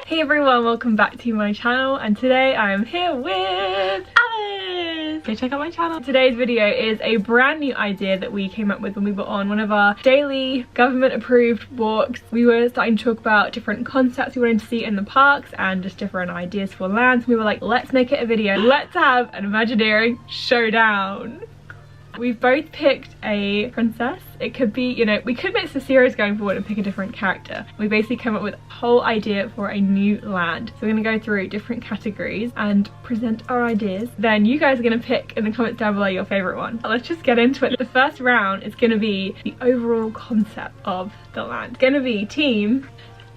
Hey everyone, welcome back to my channel, and today I am here with Alice. Go check out my channel. Today's video is a brand new idea that we came up with when we were on one of our daily government approved walks. We were starting to talk about different concepts we wanted to see in the parks and just different ideas for lands. We were like, let's make it a video. Let's have an Imagineering showdown. We've both picked a princess. It could be, you know, we could mix the series going forward and pick a different character. We basically came up with a whole idea for a new land. So we're going to go through different categories and present our ideas. Then you guys are going to pick in the comments down below your favourite one. Let's just get into it. The first round is going to be the overall concept of the land. It's going to be Team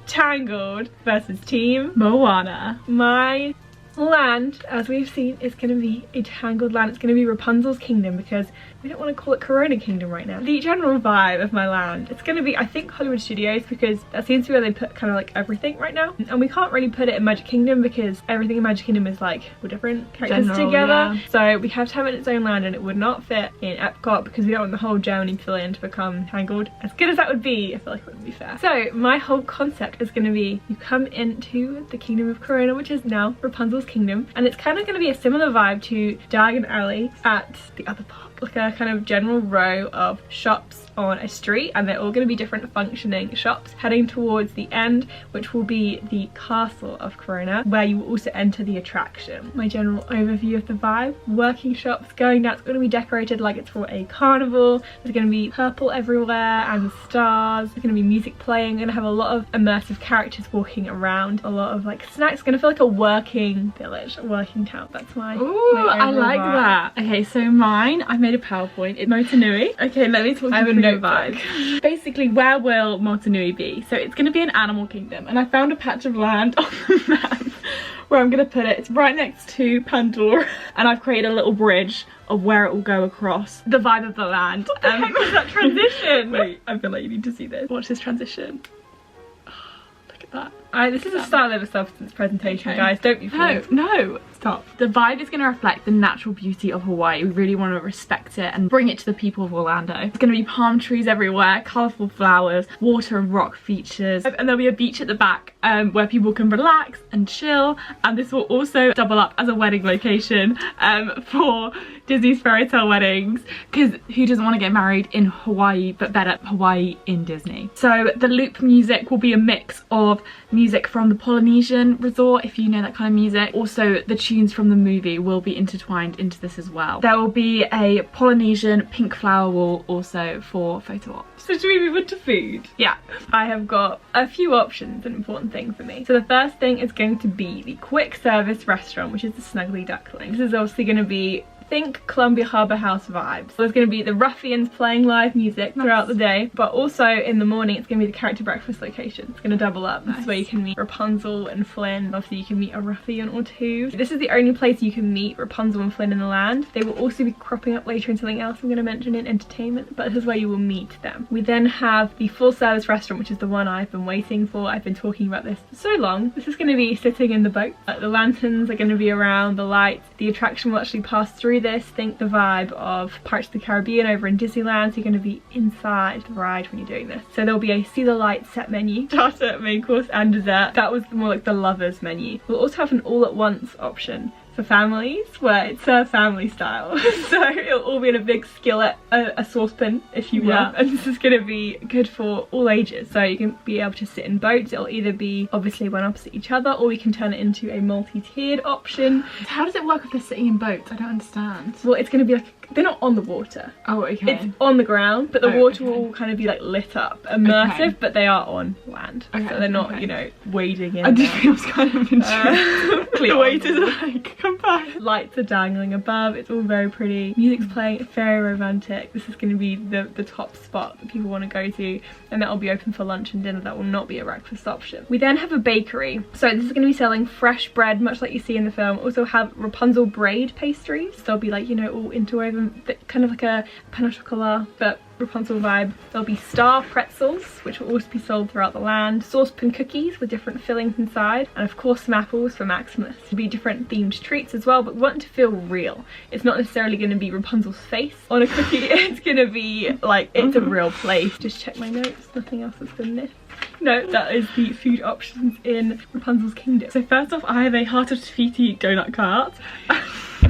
Tangled versus Team Moana. My land, as we've seen, is going to be a tangled land. It's going to be Rapunzel's kingdom because we don't want to call it Corona Kingdom right now. The general vibe of my land, it's going to be, I think, Hollywood Studios, because that seems to be where they put kind of like everything right now. And we can't really put it in Magic Kingdom because everything in Magic Kingdom is like all different characters together. Yeah. So we have to have it in its own land, and it would not fit in Epcot because we don't want the whole Germany pavilion to become tangled. As good as that would be, I feel like it wouldn't be fair. So my whole concept is going to be, you come into the Kingdom of Corona, which is now Rapunzel's kingdom, and it's kind of going to be a similar vibe to Diagon Alley at the other park. Like a kind of general row of shops on a street, and they're all going to be different functioning shops heading towards the end, which will be the castle of Corona, where you will also enter the attraction. My general overview of the vibe: working shops going down. It's going to be decorated like it's for a carnival. There's going to be purple everywhere and stars. There's going to be music playing. We're going to have a lot of immersive characters walking around, a lot of like snacks. It's going to feel like a working village, a working town. That's my I like vibe. That. Okay, so mine, I made a PowerPoint. It's motunui. Okay, let me talk to you through the vibe. Basically, where will motunui be? So it's going to be an animal kingdom, and I found a patch of land on the map where I'm going to put it. It's right next to Pandora, and I've created a little bridge of where it will go across the vibe of the land. What the heck was that transition? Wait, I feel like you need to see this. Watch this transition. Oh, look at that. This is a style over substance presentation, okay. Guys, don't be fooled. No, stop. The vibe is going to reflect the natural beauty of Hawaii. We really want to respect it and bring it to the people of Orlando. It's going to be palm trees everywhere, colourful flowers, water and rock features, and there'll be a beach at the back where people can relax and chill. And this will also double up as a wedding location for Disney's fairy tale weddings, because who doesn't want to get married in Hawaii, but better, Hawaii in Disney. So the loop music will be a mix of music from the Polynesian resort, if you know that kind of music. Also, the tunes from the movie will be intertwined into this as well. There will be a Polynesian pink flower wall also for photo ops. So should we move on to food? Yeah. I have got a few options, an important thing for me. So the first thing is going to be the quick service restaurant, which is the Snuggly Duckling. This is obviously going to be, think Columbia Harbour House vibes. So there's going to be the ruffians playing live music throughout the day, but also in the morning it's going to be the character breakfast location. It's going to double up. This is where you can meet Rapunzel and Flynn. Obviously you can meet a ruffian or two. This is the only place you can meet Rapunzel and Flynn in the land. They will also be cropping up later in something else I'm going to mention in entertainment, but this is where you will meet them. We then have the full service restaurant, which is the one I've been waiting for. I've been talking about this for so long. This is going to be sitting in the boat. The lanterns are going to be around, the lights. The attraction will actually pass through this. Think the vibe of Pirates of the Caribbean over in Disneyland, so you're going to be inside the ride when you're doing this. So there'll be a see the lights set menu, starter, main course and dessert. That was more like the lovers menu. We'll also have an all at once option for families, where it's family style. So it'll all be in a big skillet, a saucepan if you will, yeah. And this is going to be good for all ages, so you can be able to sit in boats. It'll either be obviously one opposite each other, or we can turn it into a multi-tiered option. How does it work if they're sitting in boats? I don't understand. Well, it's going to be like, they're not on the water. Oh, okay. It's on the ground, but the water will kind of be like lit up, immersive, but they are on land. Okay, so they're not, you know, wading in. I did feel kind of intrigued. The waiters are like, come back. Lights are dangling above. It's all very pretty. Music's playing. It's very romantic. This is going to be the top spot that people want to go to, and that will be open for lunch and dinner. That will not be a breakfast option. We then have a bakery. So this is going to be selling fresh bread, much like you see in the film. Also have Rapunzel braid pastries. They'll be like, you know, all interwoven, kind of like a pain au chocolat, but Rapunzel vibe. There'll be star pretzels, which will also be sold throughout the land, saucepan cookies with different fillings inside, and of course some apples for Maximus. There'll be different themed treats as well, but we want it to feel real. It's not necessarily going to be Rapunzel's face on a cookie. It's going to be like, it's a real place. Just check my notes, nothing else has been missed. No, that is the food options in Rapunzel's kingdom. So first off, I have a Heart of Tafiti donut cart.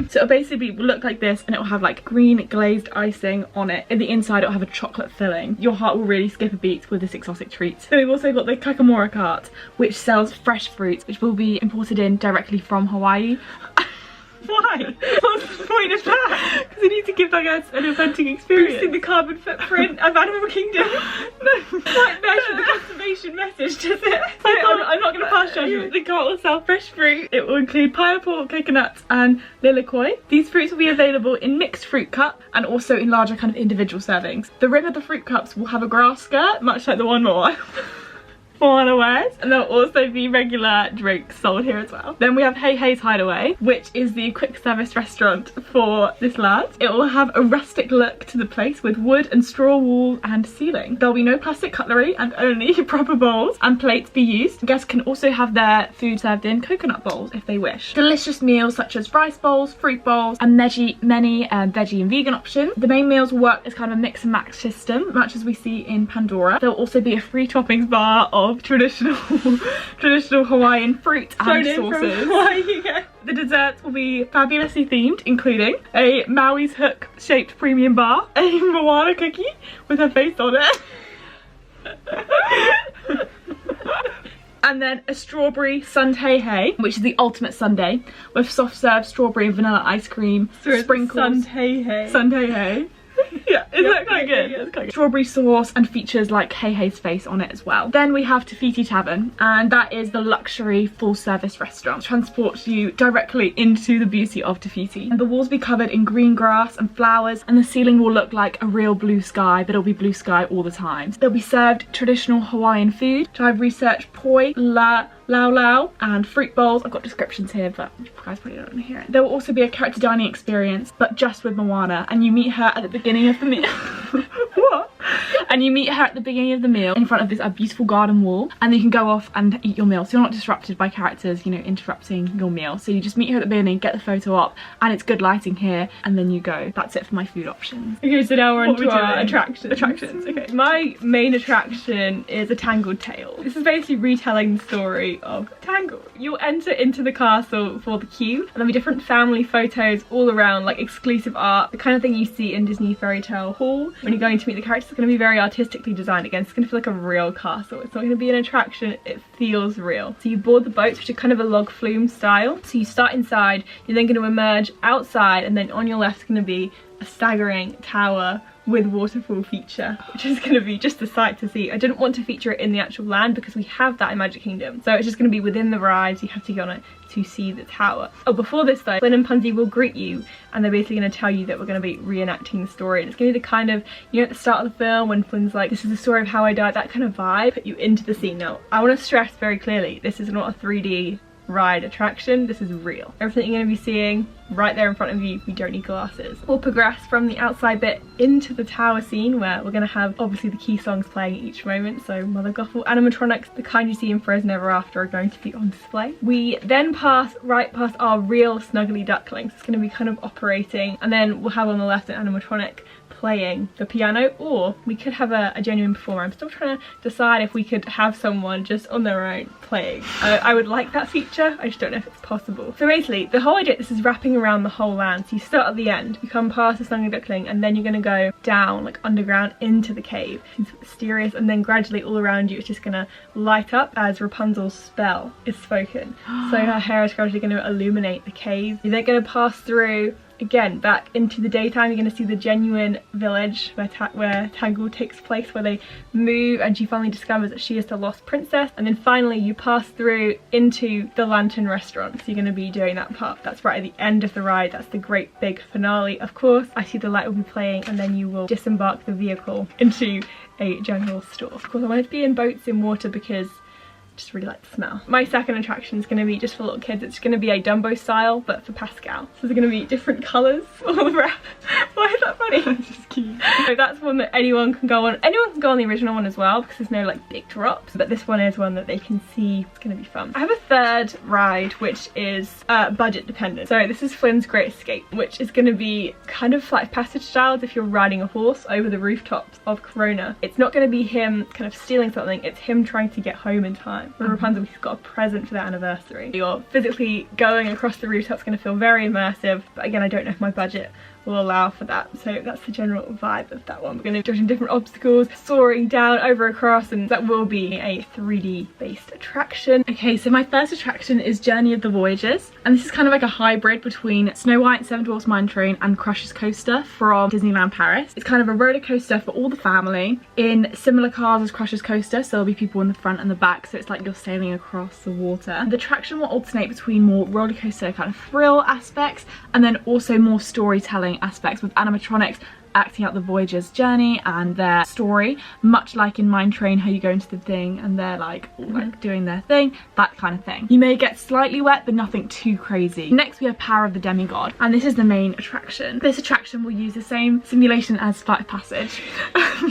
So it'll basically look like this, and it will have like green glazed icing on it. In the inside it'll have a chocolate filling. Your heart will really skip a beat with this exotic treat. Then we've also got the Kakamora cart, which sells fresh fruits, which will be imported in directly from Hawaii. Why? What's the point of that? Because I need to give that guys an authentic experience. Boosting the carbon footprint of Animal Kingdom. No, quite measure the conservation message, does it? I'm not going to pass judgment. The cart will sell fresh fruit. It will include pineapple, coconuts and lilikoi. These fruits will be available in mixed fruit cup and also in larger kind of individual servings. The rim of the fruit cups will have a grass skirt, much like the one Moana wears, and there'll also be regular drinks sold here as well. Then we have Hey Hey's Hideaway, which is the quick service restaurant for this land. It will have a rustic look to the place with wood and straw walls and ceiling. There'll be no plastic cutlery and only proper bowls and plates be used. Guests can also have their food served in coconut bowls if they wish. Delicious meals such as rice bowls, fruit bowls and many veggie and vegan options. The main meals will work as kind of a mix and match system, much as we see in Pandora. There'll also be a free toppings bar of traditional Hawaiian fruit and sauces. The desserts will be fabulously themed, including a Maui's Hook shaped premium bar, a moana cookie with her face on it, and then a strawberry Sundae, which is the ultimate sundae with soft serve strawberry and vanilla ice cream, sprinkles. Sundae. Yeah, is that quite good? Yeah. It's quite good. Strawberry sauce and features like Hey Hey's face on it as well. Then we have Fiji Tavern, and that is the luxury full service restaurant. Transports you directly into the beauty of Tafiti. And the walls will be covered in green grass and flowers, and the ceiling will look like a real blue sky, but it'll be blue sky all the time. They'll be served traditional Hawaiian food. So I've researched poi, lau and fruit bowls. I've got descriptions here, but you guys probably don't want to hear it. There will also be a character dining experience, but just with Moana, and you meet her at the beginning of the meal. What? And you meet her at the beginning of the meal in front of this beautiful garden wall, and then you can go off and eat your meal, so you're not disrupted by characters, you know, interrupting your meal. So you just meet her at the beginning, get the photo up, and it's good lighting here, and then you go. That's it for my food options. Okay, so now we're on to our attractions. Okay, my main attraction is a Tangled Tale. This is basically retelling the story of Tangled. You'll enter into the castle for the queue, and there'll be different family photos all around, like exclusive art, the kind of thing you see in Disney Fairy Tale Hall. When you're going to meet the characters, it's going to be very artistically designed. Again, it's going to feel like a real castle. It's not going to be an attraction, it feels real. So you board the boats, which are kind of a log flume style. So you start inside, you're then going to emerge outside, and then on your left is going to be a staggering tower with waterfall feature, which is going to be just a sight to see. I didn't want to feature it in the actual land because we have that in Magic Kingdom, so it's just going to be within the rides. You have to get on it to see the tower. Oh, before this though, Flynn and Punzi will greet you, and they're basically going to tell you that we're going to be reenacting the story, and it's going to be the kind of, you know, at the start of the film when Flynn's like, this is the story of how I died, that kind of vibe, put you into the scene. Now, I want to stress very clearly, this is not a 3D ride attraction, this is real. Everything you're going to be seeing right there in front of you, we don't need glasses. We'll progress from the outside bit into the tower scene, where we're going to have obviously the key songs playing at each moment. So Mother Gothel animatronics, the kind you see in Frozen Ever After, are going to be on display. We then pass right past our real Snuggly Ducklings. It's going to be kind of operating, and then we'll have on the left an animatronic playing the piano, or we could have a genuine performer. I'm still trying to decide if we could have someone just on their own playing. I would like that feature, I just don't know if it's possible. So basically the whole idea, this is wrapping around the whole land. So you start at the end, you come past the Snuggly Duckling, and then you're going to go down like underground into the cave. It's mysterious, and then gradually all around you it's just going to light up as Rapunzel's spell is spoken. So her hair is gradually going to illuminate the cave. You're then going to pass through again back into the daytime. You're going to see the genuine village where Tangled takes place, where they move and she finally discovers that she is the lost princess. And then finally you pass through into the lantern restaurant, so you're going to be doing that part. That's right at the end of the ride. That's the great big finale. Of course, I See the Light will be playing, and then you will disembark the vehicle into a general store. Of course, I wanted to be in boats in water because Just really like the smell. My second attraction is going to be just for little kids. It's going to be a Dumbo style, but for Pascal. So there's going to be different colours all around. Why is that funny? It's just cute. So that's one that anyone can go on. Anyone can go on the original one as well, because there's no like big drops. But this one is one that they can see. It's going to be fun. I have a third ride, which is budget dependent. So this is Flynn's Great Escape, which is going to be kind of flight of passage styles if you're riding a horse over the rooftops of Corona. It's not going to be him kind of stealing something. It's him trying to get home in time. With Rapunzel, he's got a present for their anniversary. You're physically going across the rooftops, going to feel very immersive, but again, I don't know if my budget will allow for that. So that's the general vibe of that one. We're going to be dodging different obstacles, soaring down, over, across, and that will be a 3D based attraction. Okay, so my first attraction is Journey of the Voyagers, and this is kind of like a hybrid between Snow White, Seven Dwarfs Mine Train and Crush's Coaster from Disneyland Paris. It's kind of a roller coaster for all the family in similar cars as Crush's Coaster, so there'll be people in the front and the back, so it's like you're sailing across the water. The attraction will alternate between more roller coaster kind of thrill aspects and then also more storytelling aspects, with animatronics acting out the Voyagers' journey and their story, much like in Mine Train, how you go into the thing and they're like all like doing their thing, that kind of thing. You may get slightly wet, but nothing too crazy. Next we have Power of the Demigod, and this is the main attraction. This attraction will use the same simulation as Flight of Passage,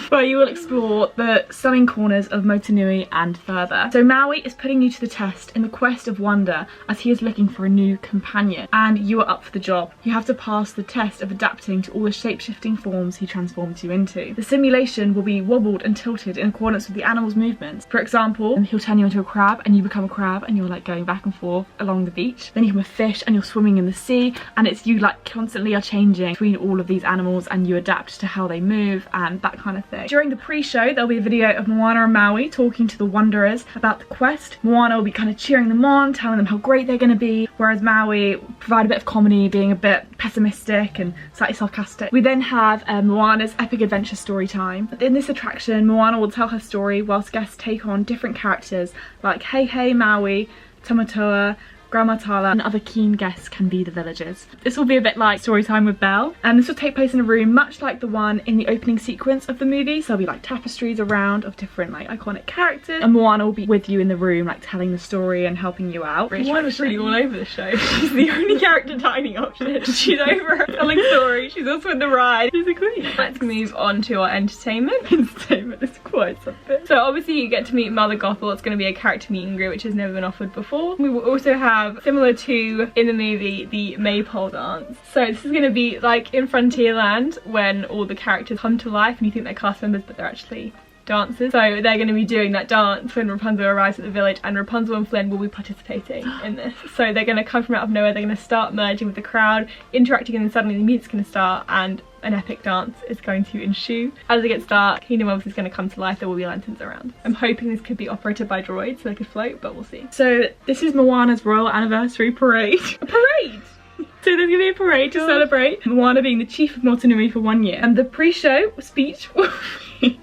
where you will explore the stunning corners of Motunui and further. So Maui is putting you to the test in the quest of wonder, as he is looking for a new companion, and you are up for the job. You have to pass the test of adapting to all the shape-shifting forms he transforms you into. The simulation will be wobbled and tilted in accordance with the animal's movements. For example, he'll turn you into a crab and you become a crab and you're like going back and forth along the beach. Then you become a fish and you're swimming in the sea, and it's you like constantly are changing between all of these animals and you adapt to how they move and that kind of thing. During the pre-show there'll be a video of Moana and Maui talking to the wanderers about the quest. Moana will be kind of cheering them on, telling them how great they're going to be, whereas Maui will provide a bit of comedy, being a bit pessimistic and slightly sarcastic. We then have Moana's epic adventure story time. In this attraction, Moana will tell her story whilst guests take on different characters like Hey Maui, Tamatoa, Gramatala, and other keen guests can be the villagers. This will be a bit like story time with Belle, and this will take place in a room much like the one in the opening sequence of the movie. So there'll be like tapestries around of different like iconic characters, and Moana will be with you in the room like telling the story and helping you out. Moana's really all over the show. She's the only character dining option. She's over her telling story, she's also in the ride. She's a queen. Let's move on to our entertainment. Entertainment is quite something. So obviously you get to meet Mother Gothel. It's going to be a character meet and greet, which has never been offered before. We will also have, similar to in the movie, the Maypole Dance. So this is going to be like in Frontierland, when all the characters come to life and you think they're cast members but they're actually dancers. So they're going to be doing that dance when Rapunzel arrives at the village, and Rapunzel and Flynn will be participating in this. So they're going to come from out of nowhere, they're going to start merging with the crowd, interacting, and then suddenly the music's going to start and an epic dance is going to ensue. As it gets dark, Kingdom Elves is going to come to life. There will be lanterns around. I'm hoping this could be operated by droids so they could float, but we'll see. So this is Moana's Royal Anniversary Parade. A parade! So there's going to be a parade to celebrate Moana being the chief of Motunui for 1 year. And the pre-show speech will be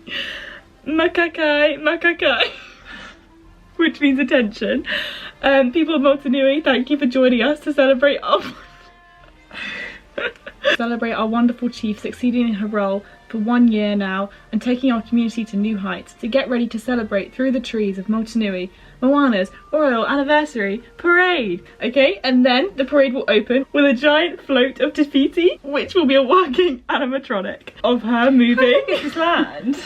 Makakai, Makakai, which means attention. People of Motunui, thank you for joining us to celebrate our wonderful chief succeeding in her role for 1 year now and taking our community to new heights. To get ready to celebrate through the trees of Motunui, Moana's Royal Anniversary Parade. Okay, and then the parade will open with a giant float of Te Fiti, which will be a working animatronic of her moving. It's land.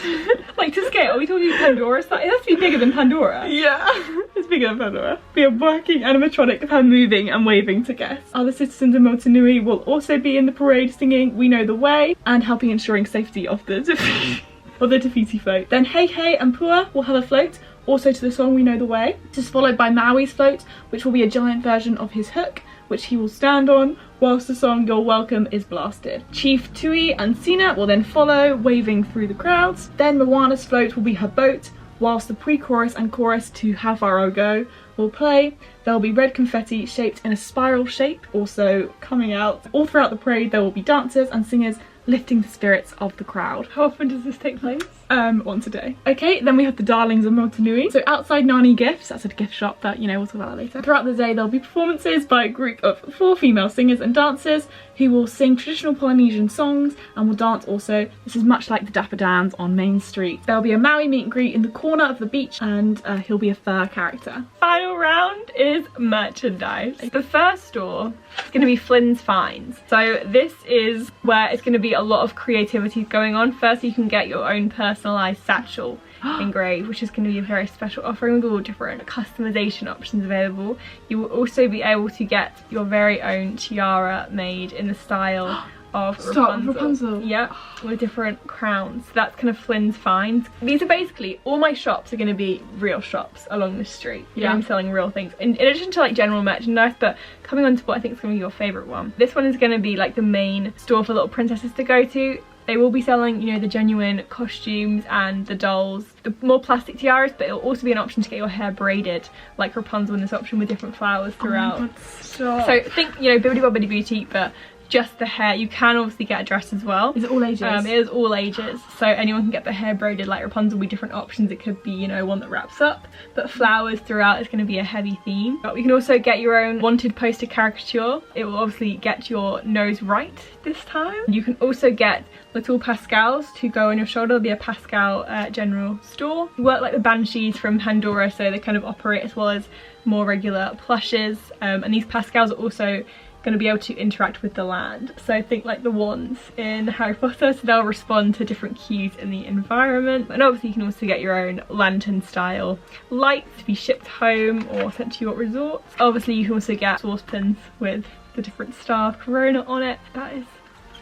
Like to scale, are we talking Pandora size? It has to be bigger than Pandora. Yeah, it's bigger than Pandora. Be a working animatronic of her moving and waving to guests. Other citizens of Motunui will also be in the parade singing We Know the Way and helping ensuring safety of the Te Fiti float. Then Hey and Pua will have a float, also to the song We Know the Way. This is followed by Maui's float, which will be a giant version of his hook, which he will stand on whilst the song You're Welcome is blasted. Chief Tui and Sina will then follow, waving through the crowds. Then Moana's float will be her boat, whilst the pre-chorus and chorus to How Far I'll Go will play. There will be red confetti shaped in a spiral shape also coming out. All throughout the parade there will be dancers and singers lifting the spirits of the crowd. How often does this take place? once a day. Okay, then we have the darlings of Motunui. So outside Nani Gifts, that's a gift shop, but you know, we'll talk about that later. Throughout the day there'll be performances by a group of 4 female singers and dancers who will sing traditional Polynesian songs and will dance also. This is much like the Dapper Dans on Main Street. There'll be a Maui meet and greet in the corner of the beach, and he'll be a fur character. Final round is merchandise. The first store is going to be Flynn's Finds. So this is where it's going to be a lot of creativity going on. First, you can get your own personalised satchel engraved, which is going to be a very special offering with all different customization options available. You will also be able to get your very own tiara made in the style of Rapunzel. Yep, with different crowns. So that's kind of Flynn's Finds. These are basically, all my shops are going to be real shops along the street. Yeah, I'm selling real things in addition to like general merchandise, but coming on to what I think is going to be your favourite one. This one is going to be like the main store for little princesses to go to. They will be selling, you know, the genuine costumes and the dolls, the more plastic tiaras, but it'll also be an option to get your hair braided like Rapunzel in this option with different flowers throughout. Oh, so think, you know, Bibbidi Bobbidi Boutique, but just the hair. You can obviously get a dress as well. Is it all ages? It is all ages, so anyone can get the hair braided like Rapunzel with different options. It could be, you know, one that wraps up, but flowers throughout is going to be a heavy theme. But we can also get your own wanted poster caricature. It will obviously get your nose right this time. You can also get little Pascals to go on your shoulder. There'll be a Pascal general store. We work like the Banshees from Pandora, so they kind of operate as well as more regular plushes, and these Pascals are also going to be able to interact with the land. So think like the wands in Harry Potter, so they'll respond to different cues in the environment. And obviously you can also get your own lantern style lights to be shipped home or sent to your resorts. Obviously you can also get saucepans with the different star of Corona on it. That is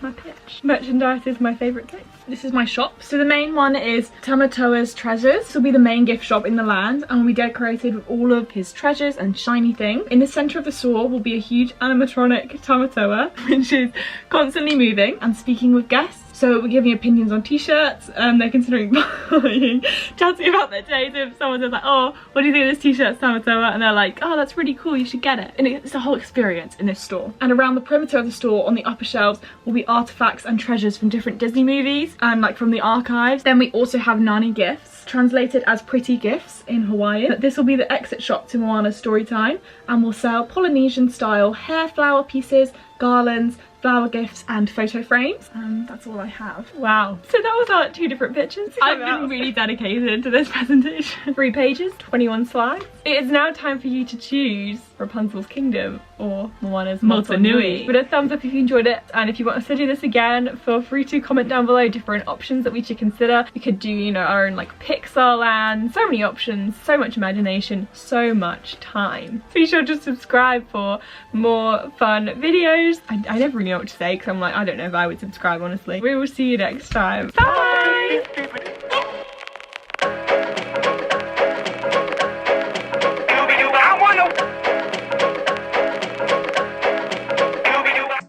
my pitch. Merchandise is my favourite thing. This is my shop. So the main one is Tamatoa's Treasures. This will be the main gift shop in the land and will be decorated with all of his treasures and shiny things. In the centre of the store will be a huge animatronic Tamatoa, which is constantly moving and speaking with guests. So we're giving opinions on t-shirts, they're considering buying, chatting about their taste. If someone says like, oh, what do you think of this t-shirt, Tamatoa? And they're like, oh, that's really cool, you should get it. And it's a whole experience in this store. And around the perimeter of the store on the upper shelves will be artifacts and treasures from different Disney movies and like from the archives. Then we also have Nani Gifts, translated as pretty gifts in Hawaiian. This will be the exit shop to Moana's story time and will sell Polynesian style hair flower pieces, garlands, flower gifts and photo frames, and that's all I have. Wow, so that was our 2 different pictures. I've been really dedicated to this presentation. 3 pages, 21 slides. It is now time for you to choose Rapunzel's Kingdom or Moana's Motunui. Give it a thumbs up if you enjoyed it, and if you want us to do this again, feel free to comment down below different options that we should consider. We could do, you know, our own like Pixar land, so many options, so much imagination, so much time. Be sure to subscribe for more fun videos. I never really know what to say because I'm like, I don't know if I would subscribe, honestly. We will see you next time. Bye!